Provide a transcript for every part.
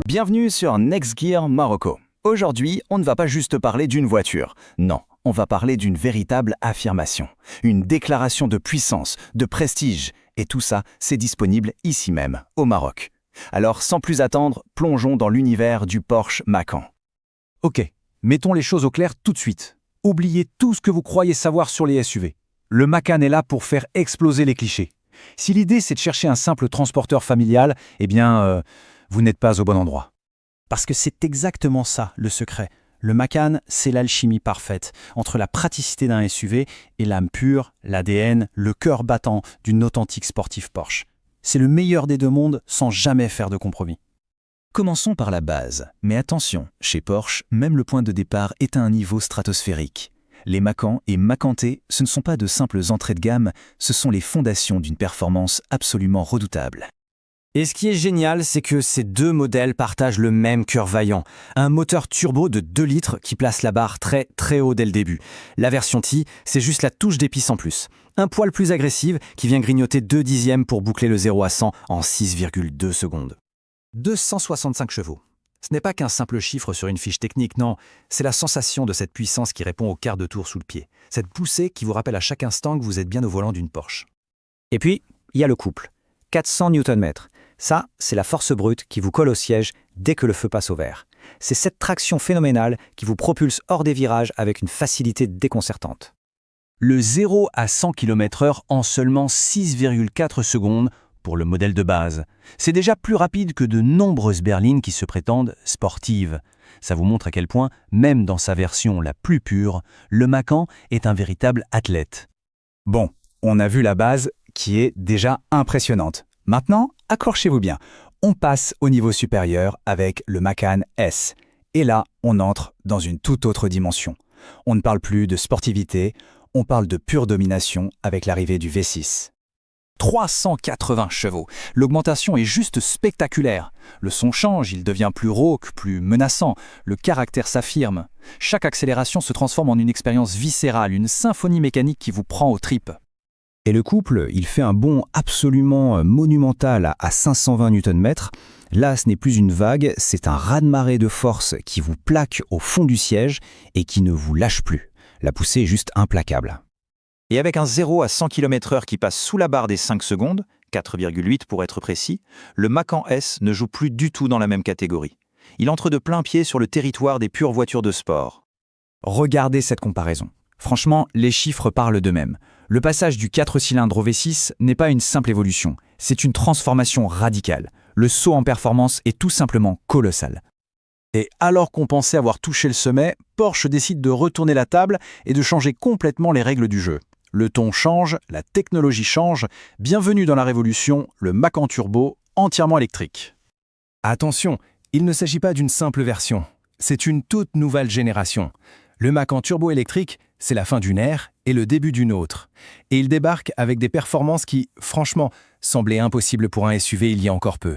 Bienvenue sur Next Gear Morocco. Aujourd'hui, on ne va pas juste parler d'une voiture. Non, on va parler d'une véritable affirmation. Une déclaration de puissance, de prestige. Et tout ça, c'est disponible ici même, au Maroc. Alors, sans plus attendre, plongeons dans l'univers du Porsche Macan. Ok, mettons les choses au clair tout de suite. Oubliez tout ce que vous croyez savoir sur les SUV. Le Macan est là pour faire exploser les clichés. Si l'idée c'est de chercher un simple transporteur familial, vous n'êtes pas au bon endroit. Parce que c'est exactement ça, le secret. Le Macan, c'est l'alchimie parfaite entre la praticité d'un SUV et l'âme pure, l'ADN, le cœur battant d'une authentique sportive Porsche. C'est le meilleur des deux mondes sans jamais faire de compromis. Commençons par la base. Mais attention, chez Porsche, même le point de départ est à un niveau stratosphérique. Les Macan et Macanté, ce ne sont pas de simples entrées de gamme, ce sont les fondations d'une performance absolument redoutable. Et ce qui est génial, c'est que ces deux modèles partagent le même cœur vaillant. Un moteur turbo de 2 litres qui place la barre très très haut dès le début. La version T, c'est juste la touche d'épice en plus. Un poil plus agressive qui vient grignoter 2 dixièmes pour boucler le 0 à 100 en 6,2 secondes. 265 chevaux. Ce n'est pas qu'un simple chiffre sur une fiche technique, non. C'est la sensation de cette puissance qui répond au quart de tour sous le pied. Cette poussée qui vous rappelle à chaque instant que vous êtes bien au volant d'une Porsche. Et puis, il y a le couple. 400 Nm. Ça, c'est la force brute qui vous colle au siège dès que le feu passe au vert. C'est cette traction phénoménale qui vous propulse hors des virages avec une facilité déconcertante. Le 0 à 100 km/h en seulement 6,4 secondes pour le modèle de base. C'est déjà plus rapide que de nombreuses berlines qui se prétendent sportives. Ça vous montre à quel point, même dans sa version la plus pure, le Macan est un véritable athlète. Bon, on a vu la base qui est déjà impressionnante. Maintenant, accrochez-vous bien. On passe au niveau supérieur avec le Macan S. Et là, on entre dans une toute autre dimension. On ne parle plus de sportivité, on parle de pure domination avec l'arrivée du V6. 380 chevaux. L'augmentation est juste spectaculaire. Le son change, il devient plus rauque, plus menaçant. Le caractère s'affirme. Chaque accélération se transforme en une expérience viscérale, une symphonie mécanique qui vous prend aux tripes. Et le couple, il fait un bond absolument monumental à 520 Nm. Là, ce n'est plus une vague, c'est un raz-de-marée de force qui vous plaque au fond du siège et qui ne vous lâche plus. La poussée est juste implacable. Et avec un 0 à 100 km/h qui passe sous la barre des 5 secondes, 4,8 pour être précis, le Macan S ne joue plus du tout dans la même catégorie. Il entre de plein pied sur le territoire des pures voitures de sport. Regardez cette comparaison. Franchement, les chiffres parlent d'eux-mêmes. Le passage du 4 cylindres au V6 n'est pas une simple évolution, c'est une transformation radicale. Le saut en performance est tout simplement colossal. Et alors qu'on pensait avoir touché le sommet, Porsche décide de retourner la table et de changer complètement les règles du jeu. Le ton change, la technologie change. Bienvenue dans la révolution, le Macan Turbo entièrement électrique. Attention, il ne s'agit pas d'une simple version. C'est une toute nouvelle génération. Le Macan Turbo électrique, c'est la fin d'une ère et le début d'une autre. Et il débarque avec des performances qui, franchement, semblaient impossibles pour un SUV il y a encore peu.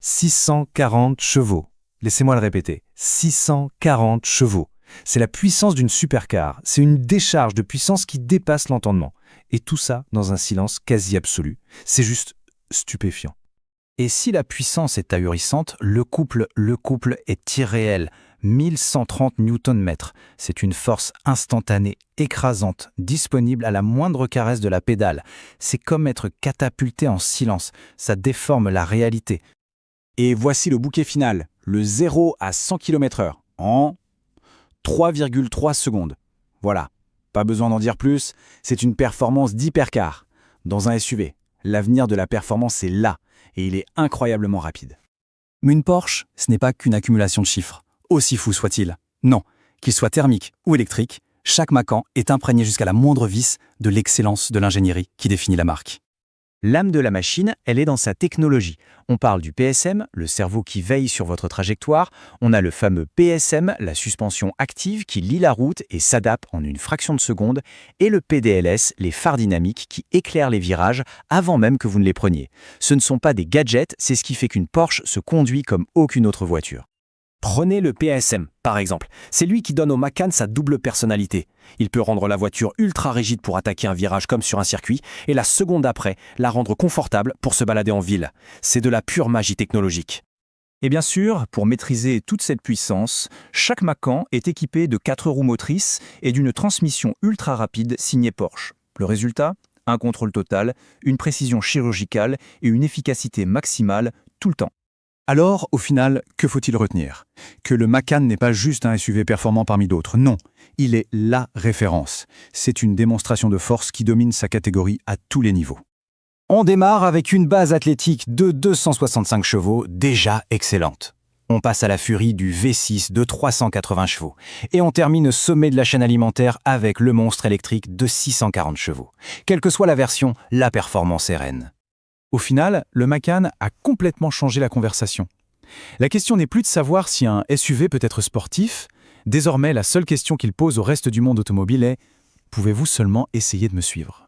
640 chevaux. Laissez-moi le répéter. 640 chevaux. C'est la puissance d'une supercar. C'est une décharge de puissance qui dépasse l'entendement. Et tout ça dans un silence quasi absolu. C'est juste stupéfiant. Et si la puissance est ahurissante, le couple est irréel. 1130 Nm. C'est une force instantanée, écrasante, disponible à la moindre caresse de la pédale. C'est comme être catapulté en silence. Ça déforme la réalité. Et voici le bouquet final, le 0 à 100 km/h en 3,3 secondes. Voilà, pas besoin d'en dire plus, c'est une performance d'hypercar. Dans un SUV, l'avenir de la performance est là, et il est incroyablement rapide. Mais une Porsche, ce n'est pas qu'une accumulation de chiffres, aussi fou soit-il. Non, qu'il soit thermique ou électrique, chaque Macan est imprégné jusqu'à la moindre vis de l'excellence de l'ingénierie qui définit la marque. L'âme de la machine, elle est dans sa technologie. On parle du PSM, le cerveau qui veille sur votre trajectoire. On a le fameux PSM, la suspension active qui lit la route et s'adapte en une fraction de seconde. Et le PDLS, les phares dynamiques qui éclairent les virages avant même que vous ne les preniez. Ce ne sont pas des gadgets, c'est ce qui fait qu'une Porsche se conduit comme aucune autre voiture. Prenez le PSM, par exemple. C'est lui qui donne au Macan sa double personnalité. Il peut rendre la voiture ultra rigide pour attaquer un virage comme sur un circuit, et la seconde après, la rendre confortable pour se balader en ville. C'est de la pure magie technologique. Et bien sûr, pour maîtriser toute cette puissance, chaque Macan est équipé de 4 roues motrices et d'une transmission ultra rapide signée Porsche. Le résultat ? Un contrôle total, une précision chirurgicale et une efficacité maximale tout le temps. Alors, au final, que faut-il retenir? Que le Macan n'est pas juste un SUV performant parmi d'autres, non. Il est LA référence. C'est une démonstration de force qui domine sa catégorie à tous les niveaux. On démarre avec une base athlétique de 265 chevaux déjà excellente. On passe à la furie du V6 de 380 chevaux. Et on termine au sommet de la chaîne alimentaire avec le monstre électrique de 640 chevaux. Quelle que soit la version, la performance est reine. Au final, le Macan a complètement changé la conversation. La question n'est plus de savoir si un SUV peut être sportif. Désormais, la seule question qu'il pose au reste du monde automobile est « Pouvez-vous seulement essayer de me suivre ?»